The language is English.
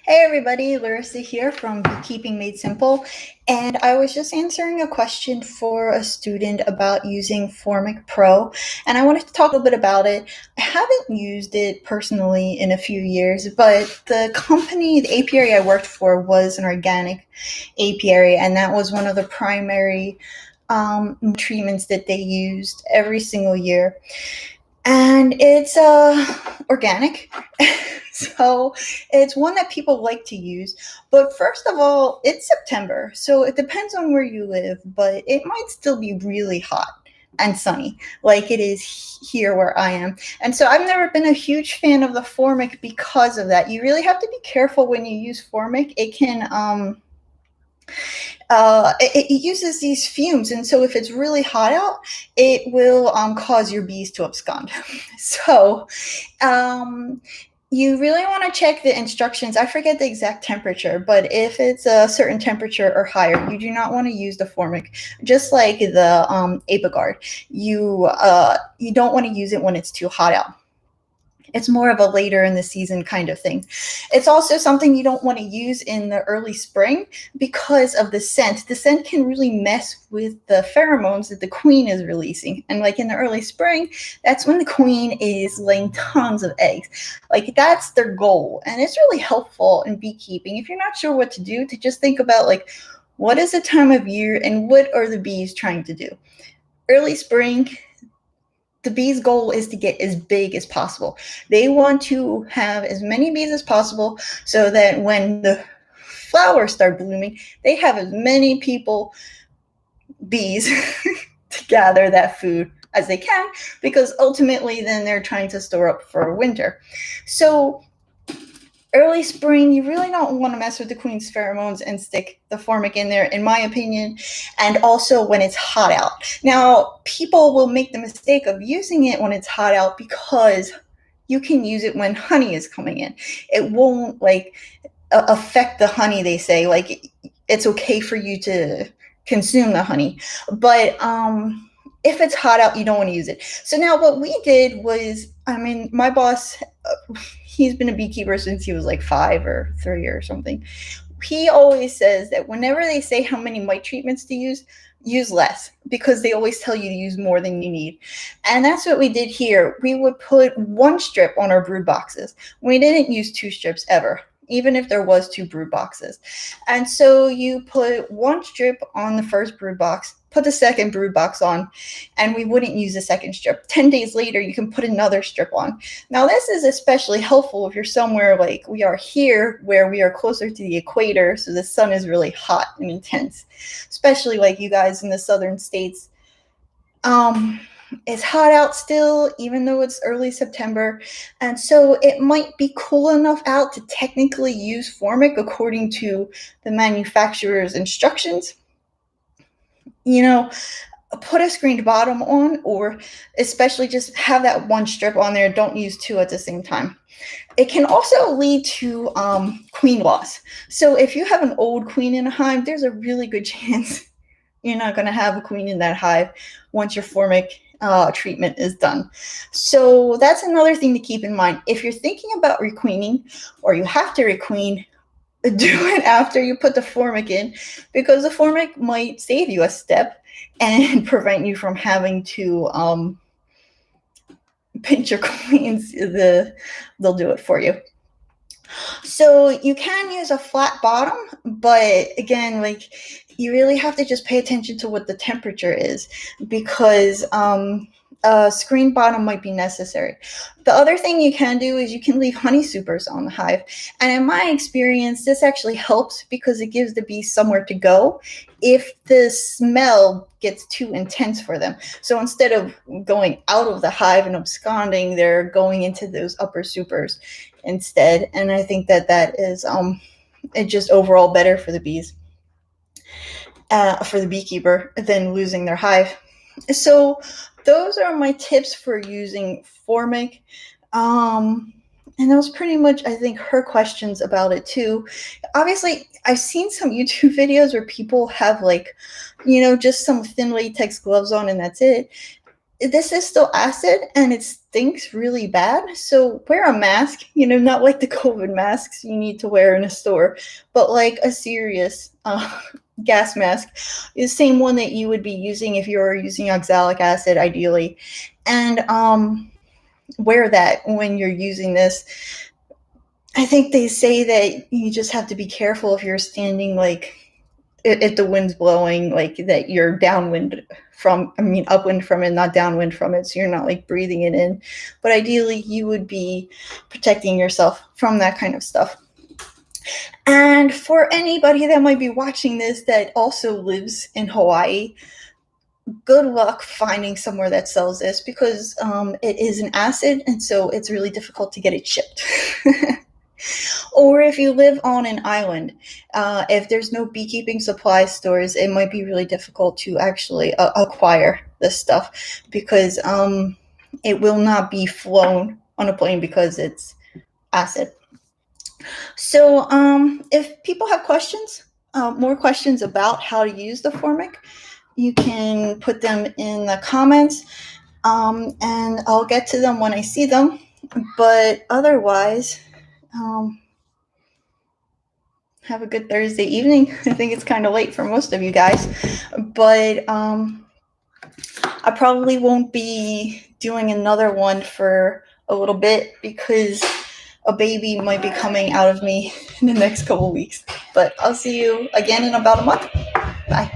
Hey everybody, Larissa here from Beekeeping Made Simple, and I was just answering a question for a student about using Formic Pro, and I wanted to talk a little bit about it. I haven't used it personally in a few years, but the apiary I worked for was an organic apiary, and that was one of the primary treatments that they used every single year. And it's organic. So it's one that people like to use. But first of all, it's September, so it depends on where you live, but it might still be really hot and sunny like it is here where I am. And so I've never been a huge fan of the Formic because of that. You really have to be careful when you use Formic. It uses these fumes, and so if it's really hot out, it will cause your bees to abscond. So you really want to check the instructions. I forget the exact temperature, but if it's a certain temperature or higher, you do not want to use the Formic. Just like the Apiguard, you don't want to use it when it's too hot out. It's more of a later in the season kind of thing. It's also something you don't want to use in the early spring because of the scent. The scent can really mess with the pheromones that the queen is releasing. And like in the early spring, that's when the queen is laying tons of eggs. Like that's their goal. And it's really helpful in beekeeping. If you're not sure what to do, to just think about like, what is the time of year and what are the bees trying to do? Early spring, the bees' goal is to get as big as possible. They want to have as many bees as possible so that when the flowers start blooming, they have as many bees, to gather that food as they can, because ultimately then they're trying to store up for winter. So early spring, you really don't want to mess with the queen's pheromones and stick the Formic in there, in my opinion, and also when it's hot out. Now, people will make the mistake of using it when it's hot out because you can use it when honey is coming in. It won't affect the honey, they say. Like, it's okay for you to consume the honey. But if it's hot out, you don't want to use it. So now what we did was, my boss, he's been a beekeeper since he was like 5 or 3 or something. He always says that whenever they say how many mite treatments to use less, because they always tell you to use more than you need. And that's what we did here. We would put 1 strip on our brood boxes. We didn't use 2 strips ever, even if there was 2 brood boxes. And so you put 1 strip on the first brood box, put the second brood box on, and we wouldn't use the second strip. 10 days later, you can put another strip on. Now, this is especially helpful if you're somewhere like we are here, where we are closer to the equator, so the sun is really hot and intense, especially like you guys in the southern states. It's hot out still, even though it's early September, and so it might be cool enough out to technically use Formic according to the manufacturer's instructions. Put a screened bottom on, or especially just have that 1 strip on there. Don't use 2 at the same time. It can also lead to queen loss. So if you have an old queen in a hive, there's a really good chance you're not going to have a queen in that hive once your Formic treatment is done. So that's another thing to keep in mind. If you're thinking about requeening, or you have to requeen, do it after you put the Formic in, because the Formic might save you a step and prevent you from having to pinch your queens. They'll do it for you. So you can use a flat bottom, but again, like, you really have to just pay attention to what the temperature is, because a screen bottom might be necessary. The other thing you can do is you can leave honey supers on the hive. And in my experience, this actually helps because it gives the bees somewhere to go if the smell gets too intense for them. So instead of going out of the hive and absconding, they're going into those upper supers instead. And I think that is it's just overall better for the bees, for the beekeeper, than losing their hive. So those are my tips for using Formic. And that was pretty much, I think, her questions about it too. Obviously, I've seen some YouTube videos where people have just some thin latex gloves on and that's it. this is still acid and it stinks really bad. So wear a mask, not like the COVID masks you need to wear in a store, but like a serious gas mask, the same one that you would be using if you were using oxalic acid, ideally. And wear that when you're using this. I think they say that you just have to be careful if you're standing like if the wind's blowing, like that you're downwind upwind from it, not downwind from it, so you're not like breathing it in. But ideally, you would be protecting yourself from that kind of stuff. And for anybody that might be watching this that also lives in Hawaii, good luck finding somewhere that sells this, because it is an acid, and so it's really difficult to get it shipped. Or if you live on an island, if there's no beekeeping supply stores, it might be really difficult to actually acquire this stuff, because it will not be flown on a plane because it's acid. So if people have questions, more questions about how to use the Formic, you can put them in the comments, and I'll get to them when I see them. But otherwise, have a good Thursday evening. I think it's kind of late for most of you guys, but I probably won't be doing another one for a little bit because a baby might be coming out of me in the next couple weeks. But I'll see you again in about a month. Bye.